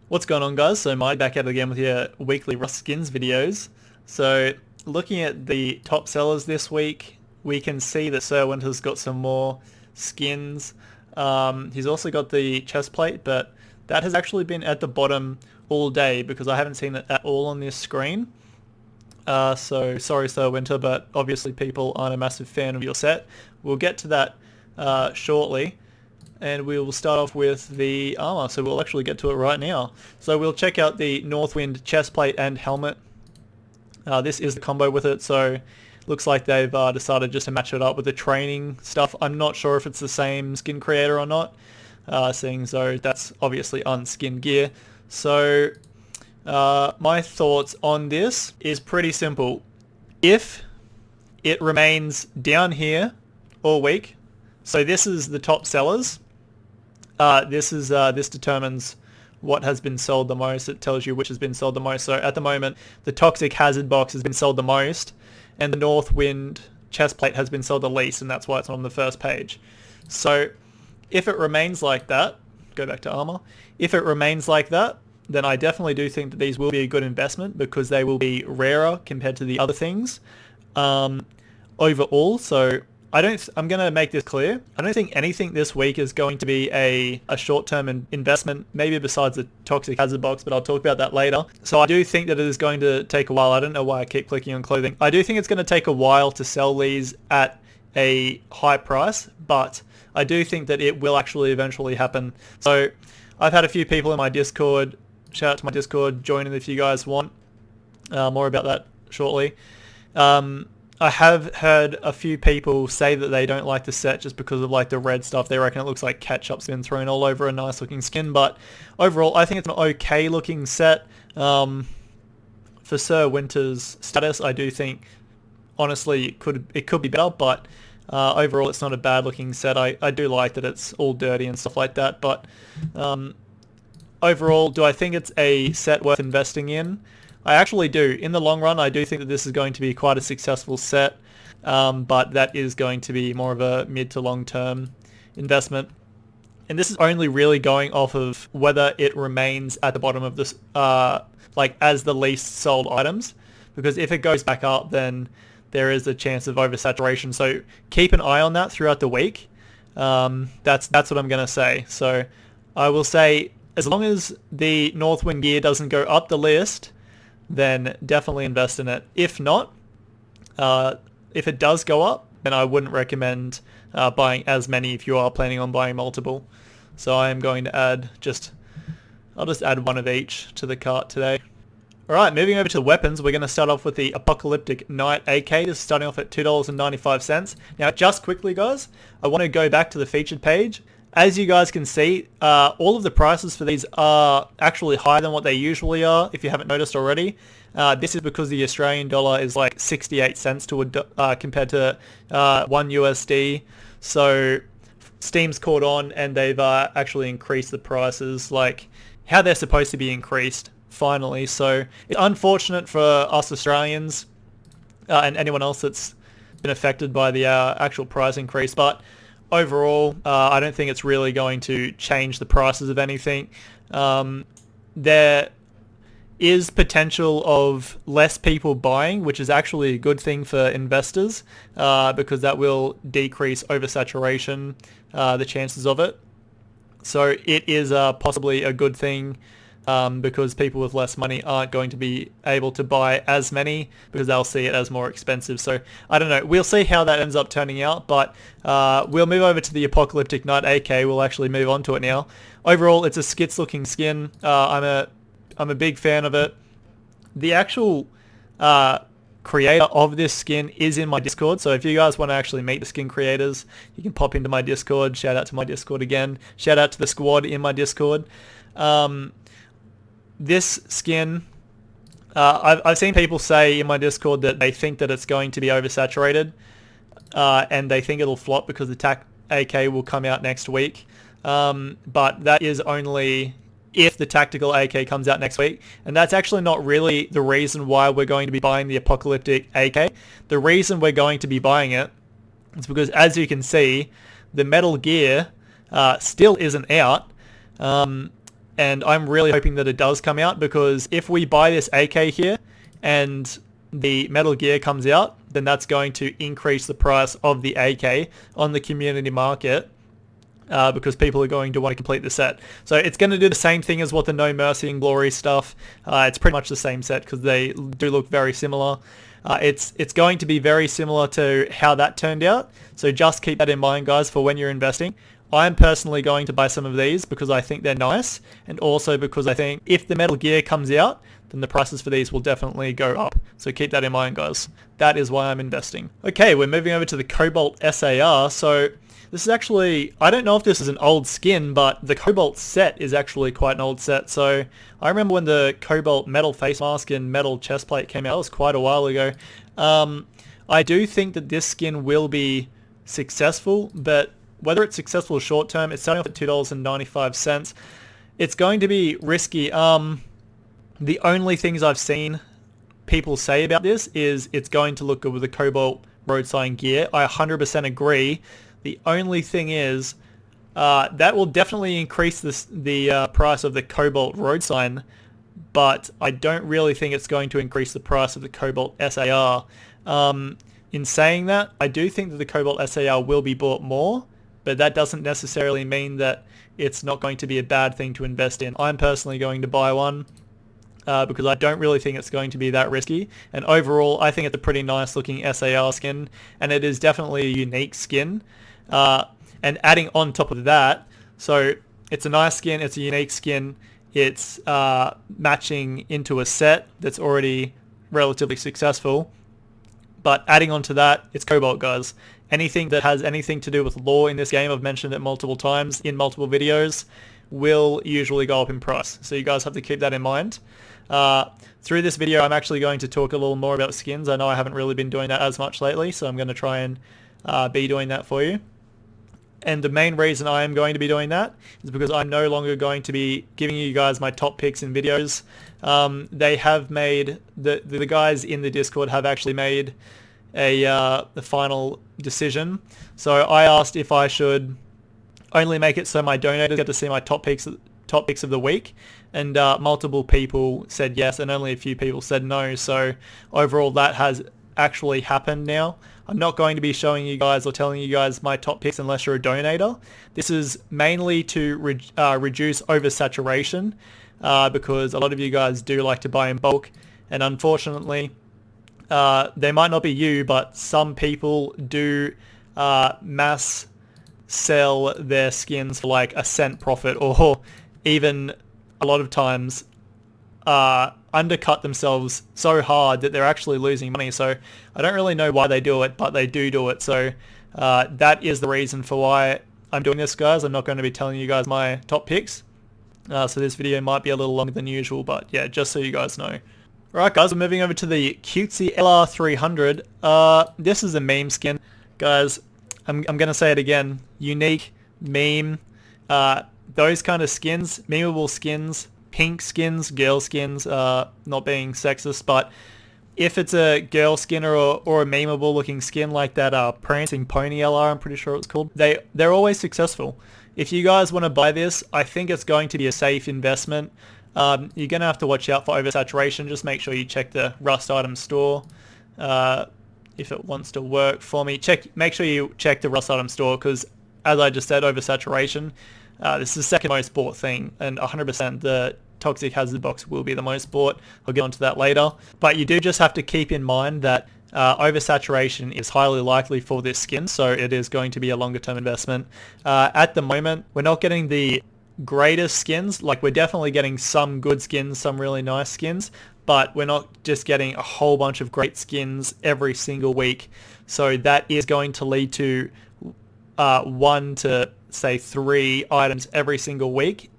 What's going on, guys? So Mike back at it again with your weekly Rust Skins videos. So looking at the top sellers this week, we can see that Sir Winter's got some more skins. He's also got the chest plate, but that has actually been at the bottom all day because I haven't seen it at all on this screen. So sorry, Sir Winter, but obviously people aren't a massive fan of your set. We'll get to that shortly. And we will start off with the armor, so we'll actually get to it right now. So we'll check out the Northwind chestplate and helmet. This is the combo with it, so looks like they've decided just to match it up with the training stuff. I'm not sure if it's the same skin creator or not, seeing though that's obviously unskin gear. So my thoughts on this is pretty simple. If it remains down here all week, so this is the top sellers. This determines what has been sold the most. It tells you which has been sold the most. So at the moment, the Toxic Hazard box has been sold the most, and the Northwind chestplate has been sold the least, and that's why it's on the first page. So if it remains like that, go back to armor. If it remains like that, then I definitely do think that these will be a good investment because they will be rarer compared to the other things overall. So I'm going to make this clear. I don't think anything this week is going to be a short-term investment, maybe besides the Toxic Hazard box, but I'll talk about that later. So I do think that it is going to take a while. I don't know why I keep clicking on clothing. I do think it's going to take a while to sell these at a high price, but I do think that it will actually eventually happen. So I've had a few people in my Discord, shout out to my Discord, join in if you guys want. More about that shortly. I have heard a few people say that they don't like the set just because of like the red stuff. They reckon it looks like ketchup's been thrown all over a nice looking skin, but overall I think it's an okay looking set. For Sir Winter's status, I do think honestly it could be better, but overall it's not a bad looking set. I do like that it's all dirty and stuff like that, but overall, do I think it's a set worth investing in? I actually do. In the long run, I do think that this is going to be quite a successful set, but that is going to be more of a mid to long term investment. And this is only really going off of whether it remains at the bottom of this, like as the least sold items, because if it goes back up, then there is a chance of oversaturation. So keep an eye on that throughout the week. That's what I'm going to say. So I will say, as long as the Northwind gear doesn't go up the list, then definitely invest in it. If not, if it does go up, then I wouldn't recommend buying as many if you are planning on buying multiple. So I am going to I'll just add one of each to the cart today. Alright, moving over to the weapons, we're going to start off with the Apocalyptic Knight AK. This is starting off at $2.95. Now, just quickly, guys, I want to go back to the featured page. As you guys can see, all of the prices for these are actually higher than what they usually are, if you haven't noticed already. This is because the Australian dollar is like 68 cents to compared to 1 USD. So Steam's caught on and they've actually increased the prices like how they're supposed to be increased, finally. So it's unfortunate for us Australians and anyone else that's been affected by the actual price increase, but overall, I don't think it's really going to change the prices of anything. There is potential of less people buying, which is actually a good thing for investors because that will decrease oversaturation, the chances of it. So it is possibly a good thing because people with less money aren't going to be able to buy as many because they'll see it as more expensive. So I don't know. We'll see how that ends up turning out, but we'll move over to the Apocalyptic Knight AK. We'll actually move on to it now. Overall, it's a skits looking skin. I'm a big fan of it. The actual creator of this skin is in my Discord, so if you guys want to actually meet the skin creators, you can pop into my Discord. Shout out to my Discord again. Shout out to the squad in my Discord. This skin, I've seen people say in my Discord that they think that it's going to be oversaturated and they think it'll flop because the TAC AK will come out next week. But that is only if the Tactical AK comes out next week. And that's actually not really the reason why we're going to be buying the Apocalyptic AK. The reason we're going to be buying it is because, as you can see, the Metal Gear still isn't out. and I'm really hoping that it does come out, because if we buy this AK here and the Metal Gear comes out, then that's going to increase the price of the AK on the community market, because people are going to want to complete the set. So it's going to do the same thing as what the No Mercy and Glory stuff. It's pretty much the same set because they do look very similar. It's going to be very similar to how that turned out. So just keep that in mind, guys, for when you're investing. I'm personally going to buy some of these because I think they're nice, and also because I think if the Metal Gear comes out, then the prices for these will definitely go up. So keep that in mind, guys. That is why I'm investing. Okay, we're moving over to the Cobalt SAR. So this is actually, I don't know if this is an old skin, but the Cobalt set is actually quite an old set. So I remember when the Cobalt metal face mask and metal chest plate came out, it was quite a while ago. I do think that this skin will be successful, but whether it's successful short term, it's starting off at $2.95. It's going to be risky. The only things I've seen people say about this is it's going to look good with the Cobalt road sign gear. I 100% agree. The only thing is that will definitely increase the price of the Cobalt road sign, but I don't really think it's going to increase the price of the Cobalt SAR. In saying that, I do think that the Cobalt SAR will be bought more, but that doesn't necessarily mean that it's not going to be a bad thing to invest in. I'm personally going to buy one because I don't really think it's going to be that risky. And overall, I think it's a pretty nice looking SAR skin, and it is definitely a unique skin. And adding on top of that, so it's a nice skin, it's a unique skin, it's matching into a set that's already relatively successful. But adding on to that, it's Cobalt, guys. Anything that has anything to do with lore in this game, I've mentioned it multiple times in multiple videos, will usually go up in price. So you guys have to keep that in mind. Through this video, I'm actually going to talk a little more about skins. I know I haven't really been doing that as much lately, so I'm going to try and be doing that for you. And the main reason I am going to be doing that is because I'm no longer going to be giving you guys my top picks in videos. They have made, the guys in the Discord have actually made the final decision. So I asked if I should only make it so my donators get to see my top picks of the week, and multiple people said yes, and only a few people said no. So overall, that has actually happened now. I'm not going to be showing you guys or telling you guys my top picks unless you're a donator. This is mainly to reduce oversaturation, because a lot of you guys do like to buy in bulk, and unfortunately, they might not be you, but some people do mass sell their skins for like a cent profit, or even a lot of times undercut themselves so hard that they're actually losing money. So I don't really know why they do it, but they do it. So that is the reason for why I'm doing this, guys. I'm not going to be telling you guys my top picks. So this video might be a little longer than usual, but yeah, just so you guys know. Alright guys, we're moving over to the cutesy LR300. This is a meme skin. Guys, I'm going to say it again. Unique, meme, those kind of skins, memeable skins, pink skins, girl skins, not being sexist, but if it's a girl skin or a memeable looking skin like that Prancing Pony LR, I'm pretty sure it's called, they're always successful. If you guys want to buy this, I think it's going to be a safe investment. You're going to have to watch out for oversaturation. Just make sure you check the Rust item store if it wants to work for me. Make sure you check the Rust item store, because as I just said, oversaturation, this is the second most bought thing, and 100% the Toxic Hazard box will be the most bought. I'll get onto that later. But you do just have to keep in mind that oversaturation is highly likely for this skin, so it is going to be a longer term investment. At the moment, we're not getting the greatest skins. Like, we're definitely getting some good skins, some really nice skins, but we're not just getting a whole bunch of great skins every single week. So that is going to lead to 1 to say 3 items every single week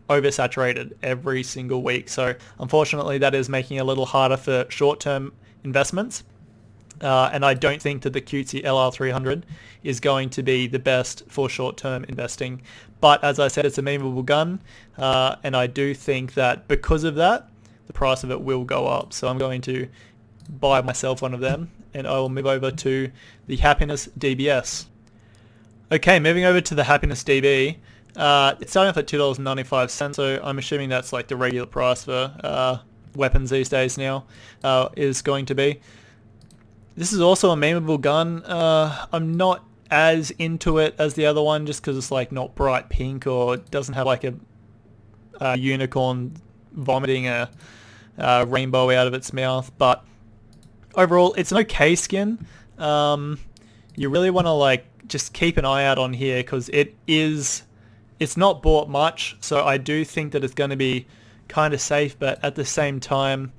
oversaturated every single week. So unfortunately, that is making it a little harder for short-term investments. And I don't think that the cutesy LR300 is going to be the best for short-term investing. But as I said, it's a memeable gun, and I do think that because of that, the price of it will go up. So I'm going to buy myself one of them, and I will move over to the Happiness DBS. Okay, moving over to the Happiness DB. It's starting off at $2.95, so I'm assuming that's like the regular price for weapons these days now, is going to be. This is also a memeable gun. I'm not as into it as the other one just because it's like not bright pink or doesn't have like a unicorn vomiting a rainbow out of its mouth, but overall it's an okay skin. You really want to like just keep an eye out on here because it's not bought much, so I do think that it's going to be kind of safe, but at the same time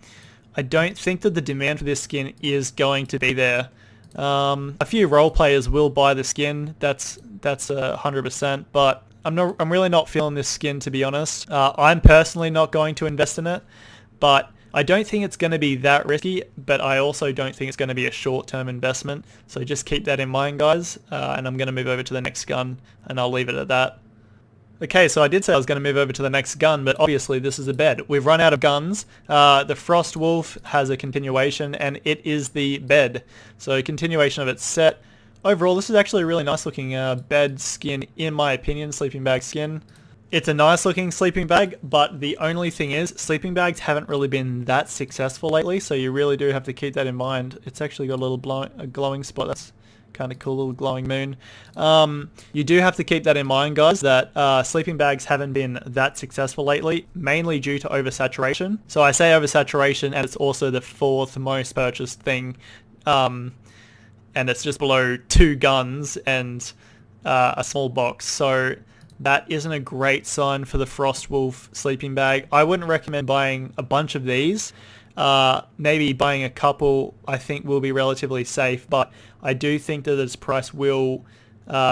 I don't think that the demand for this skin is going to be there. A few role players will buy the skin, that's 100%, but I'm really not feeling this skin, to be honest. I'm personally not going to invest in it, but I don't think it's going to be that risky, but I also don't think it's going to be a short-term investment, so just keep that in mind, guys, and I'm going to move over to the next gun, and I'll leave it at that. Okay, so I did say I was going to move over to the next gun, but obviously this is a bed. We've run out of guns. The Frostwolf has a continuation, and it is the bed. So continuation of its set. Overall, this is actually a really nice looking bed skin, in my opinion, sleeping bag skin. It's a nice looking sleeping bag, but the only thing is, sleeping bags haven't really been that successful lately, so you really do have to keep that in mind. It's actually got a little glowing spot. That's kind of cool, little glowing moon. You do have to keep that in mind, guys, that sleeping bags haven't been that successful lately, mainly due to oversaturation. So I say oversaturation, and it's also the fourth most purchased thing, and it's just below 2 guns and a small box. So that isn't a great sign for the Frostwolf sleeping bag. I wouldn't recommend buying a bunch of these. Maybe buying a couple I think will be relatively safe, but I do think that its price will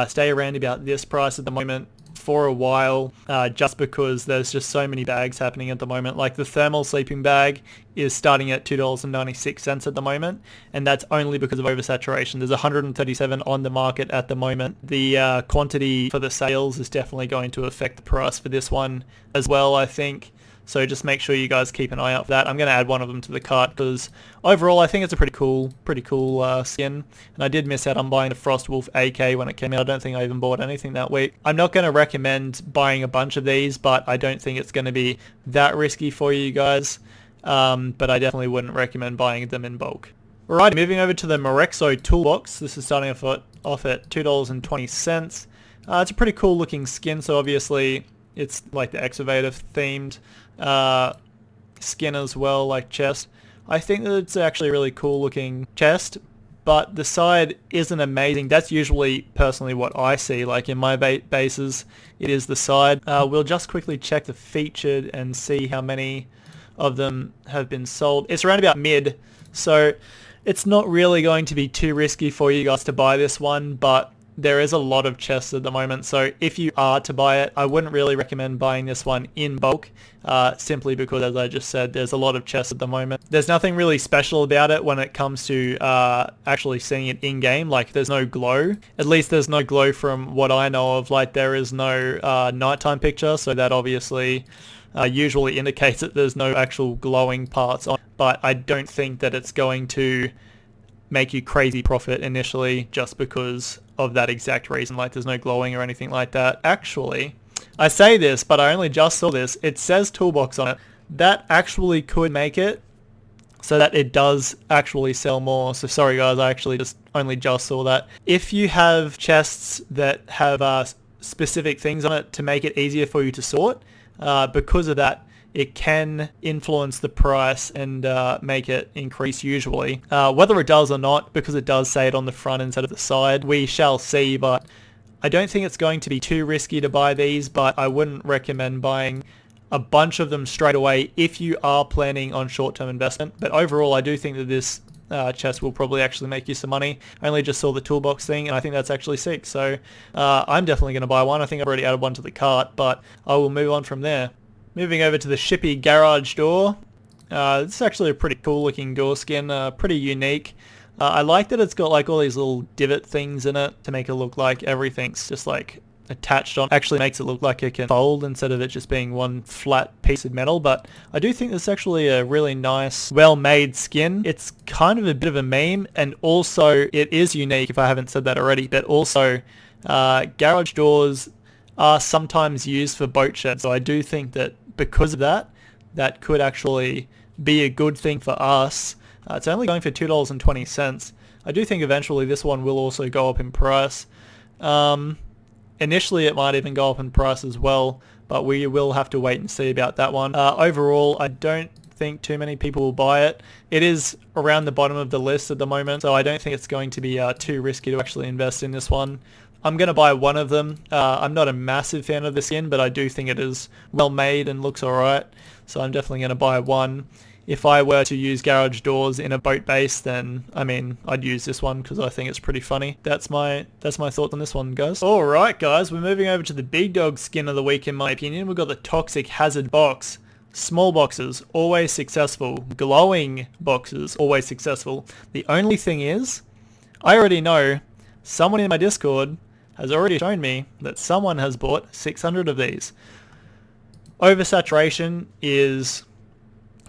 stay around about this price at the moment for a while, just because there's just so many bags happening at the moment. Like the thermal sleeping bag is starting at $2.96 at the moment, and that's only because of oversaturation. There's 137 on the market at the moment. The quantity for the sales is definitely going to affect the price for this one as well, I think. So just make sure you guys keep an eye out for that. I'm going to add one of them to the cart because overall I think it's a pretty cool skin. And I did miss out on buying the Frostwolf AK when it came out. I don't think I even bought anything that week. I'm not going to recommend buying a bunch of these, but I don't think it's going to be that risky for you guys. But I definitely wouldn't recommend buying them in bulk. Alright, moving over to the Morexo toolbox. This is starting off at $2.20. It's a pretty cool looking skin, so obviously it's like the excavator themed skin as well, like chest. I think that it's actually a really cool looking chest, but the side isn't amazing. That's usually personally what I see, like in my bases it is the side. We'll just quickly check the featured and see how many of them have been sold. It's around about mid, so it's not really going to be too risky for you guys to buy this one, but there is a lot of chests at the moment, so if you are to buy it, I wouldn't really recommend buying this one in bulk, simply because, as I just said, there's a lot of chests at the moment. There's nothing really special about it when it comes to actually seeing it in-game. Like, there's no glow. At least there's no glow from what I know of. Like, there is no nighttime picture, so that obviously usually indicates that there's no actual glowing parts on it. But I don't think that it's going to make you crazy profit initially just because of that exact reason. Like, there's no glowing or anything like that. Actually, I say this, but I only just saw this. It says toolbox on it. That actually could make it so that it does actually sell more. So sorry guys, I actually only just saw that. If you have chests that have specific things on it to make it easier for you to sort, because of that, it can influence the price and make it increase usually. Whether it does or not, because it does say it on the front instead of the side, we shall see, but I don't think it's going to be too risky to buy these, but I wouldn't recommend buying a bunch of them straight away if you are planning on short-term investment. But overall, I do think that this chest will probably actually make you some money. I only just saw the toolbox thing, and I think that's actually sick, so I'm definitely going to buy one. I think I've already added one to the cart, but I will move on from there. Moving over to the Shippy garage door. This is actually a pretty cool looking door skin, pretty unique. I like that it's got like all these little divot things in it to make it look like everything's just like attached on. Actually makes it look like it can fold instead of it just being one flat piece of metal, but I do think this is actually a really nice, well-made skin. It's kind of a bit of a meme, and also it is unique, if I haven't said that already, but also garage doors are sometimes used for boat sheds. So I do think that because of that, that could actually be a good thing for us. It's only going for $2.20. I do think eventually this one will also go up in price. Initially it might even go up in price as well, but we will have to wait and see about that one. Overall, I don't think too many people will buy it. It is around the bottom of the list at the moment, so I don't think it's going to be too risky to actually invest in this one. I'm going to buy one of them. I'm not a massive fan of the skin, but I do think it is well made and looks alright, so I'm definitely going to buy one. If I were to use garage doors in a boat base, then I mean I'd use this one because I think it's pretty funny. That's my thoughts on this one, guys. Alright guys, we're moving over to the big dog skin of the week in my opinion. We've got the Toxic Hazard box. Small boxes, always successful. Glowing boxes, always successful. The only thing is, I already know someone in my Discord has already shown me that someone has bought 600 of these. Oversaturation is,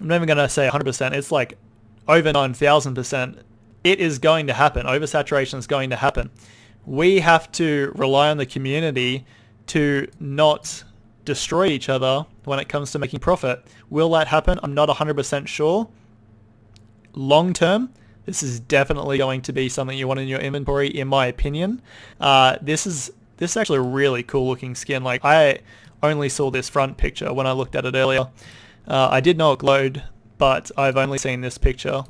I'm never going to say 100%, it's like over 9,000%. It is going to happen. Oversaturation is going to happen. We have to rely on the community to not destroy each other when it comes to making profit. Will that happen? I'm not 100% sure. Long term, this is definitely going to be something you want in your inventory, in my opinion. This is actually a really cool looking skin. Like, I only saw this front picture when I looked at it earlier. I did know it glowed, but I've only seen this picture.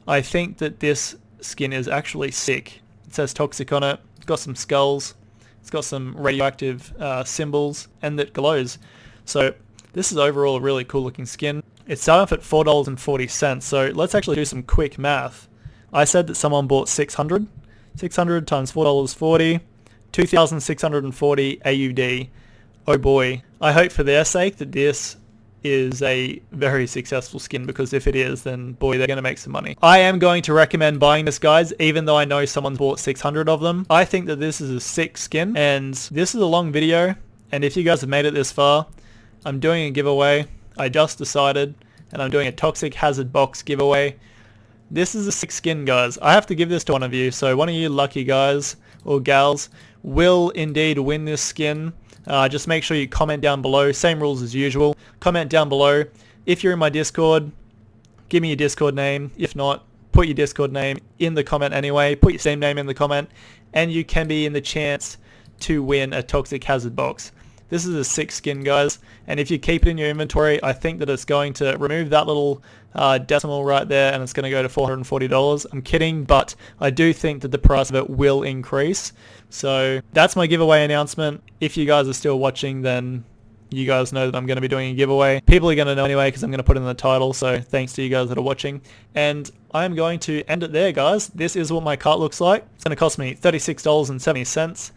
I think that this skin is actually sick. It says toxic on it. It's got some skulls. It's got some radioactive symbols, and it glows. So this is overall a really cool looking skin. It's starting off at $4.40, so let's actually do some quick math. I said that someone bought 600. 600 times $4.40, 2,640 AUD. Oh boy. I hope for their sake that this is a very successful skin, because if it is, then boy, they're going to make some money. I am going to recommend buying this, guys, even though I know someone's bought 600 of them. I think that this is a sick skin, and this is a long video, and if you guys have made it this far, I'm doing a giveaway. I just decided, and I'm doing a Toxic Hazard box giveaway. This is a sick skin, guys. I have to give this to one of you, so one of you lucky guys or gals will indeed win this skin. Just make sure you comment down below. Same rules as usual. Comment down below. If you're in my Discord, give me your Discord name. If not, put your Discord name in the comment anyway. Put your same name in the comment, and you can be in the chance to win a Toxic Hazard box. This is a sick skin, guys, and if you keep it in your inventory, I think that it's going to remove that little decimal right there, and it's going to go to $440. I'm kidding, but I do think that the price of it will increase. So that's my giveaway announcement. If you guys are still watching, then you guys know that I'm going to be doing a giveaway. People are going to know anyway because I'm going to put it in the title, so thanks to you guys that are watching. And I'm going to end it there, guys. This is what my cart looks like. It's going to cost me $36.70,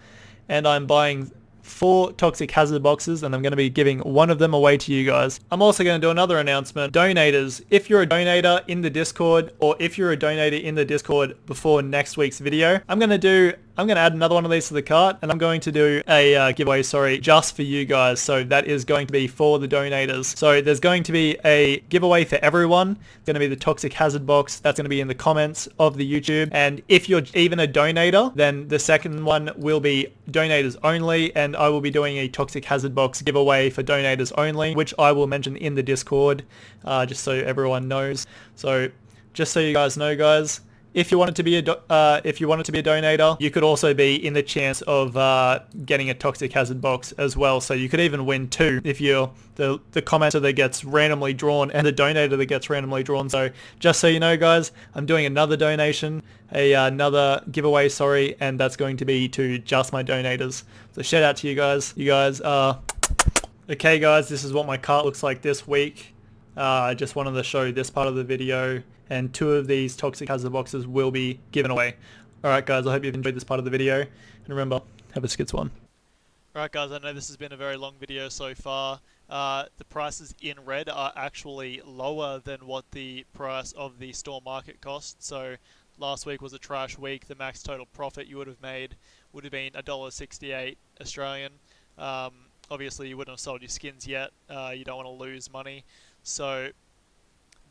and I'm buying 4 Toxic Hazard boxes, and I'm going to be giving one of them away to you guys. I'm also going to do another announcement. Donators, if you're a donator in the Discord, or if you're a donator in the Discord before next week's video, I'm going to add another one of these to the cart, and I'm going to do a giveaway, just for you guys. So that is going to be for the donators. So there's going to be a giveaway for everyone. It's going to be the Toxic Hazard box. That's going to be in the comments of the YouTube. And if you're even a donator, then the second one will be donators only, and I will be doing a Toxic Hazard box giveaway for donators only, which I will mention in the Discord, just so everyone knows. So just so you guys know, guys, if you wanted to be a donator, you could also be in the chance of getting a Toxic Hazard box as well. So you could even win 2 if you're the commenter that gets randomly drawn and the donator that gets randomly drawn. So just so you know, guys, I'm doing another donation, another giveaway, and that's going to be to just my donators. So shout out to you guys. You guys are okay, guys. This is what my cart looks like this week. I just wanted to show this part of the video, and 2 of these Toxic Hazard boxes will be given away. Alright guys, I hope you've enjoyed this part of the video, and remember, have a skits one. Alright guys, I know this has been a very long video so far. The prices in red are actually lower than what the price of the store market cost. So last week was a trash week. The max total profit you would have made would have been $1.68 Australian. Obviously you wouldn't have sold your skins yet. You don't want to lose money. So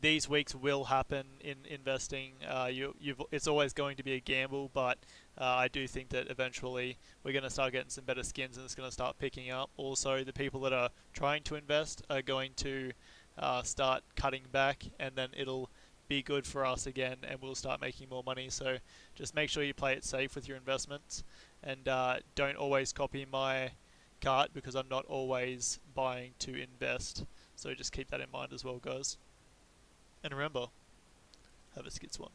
these weeks will happen in investing. It's always going to be a gamble, but I do think that eventually we're going to start getting some better skins and it's going to start picking up. Also, the people that are trying to invest are going to start cutting back, and then it'll be good for us again and we'll start making more money. So just make sure you play it safe with your investments, and don't always copy my cart, because I'm not always buying to invest. So just keep that in mind as well, guys. And remember, have a skits one.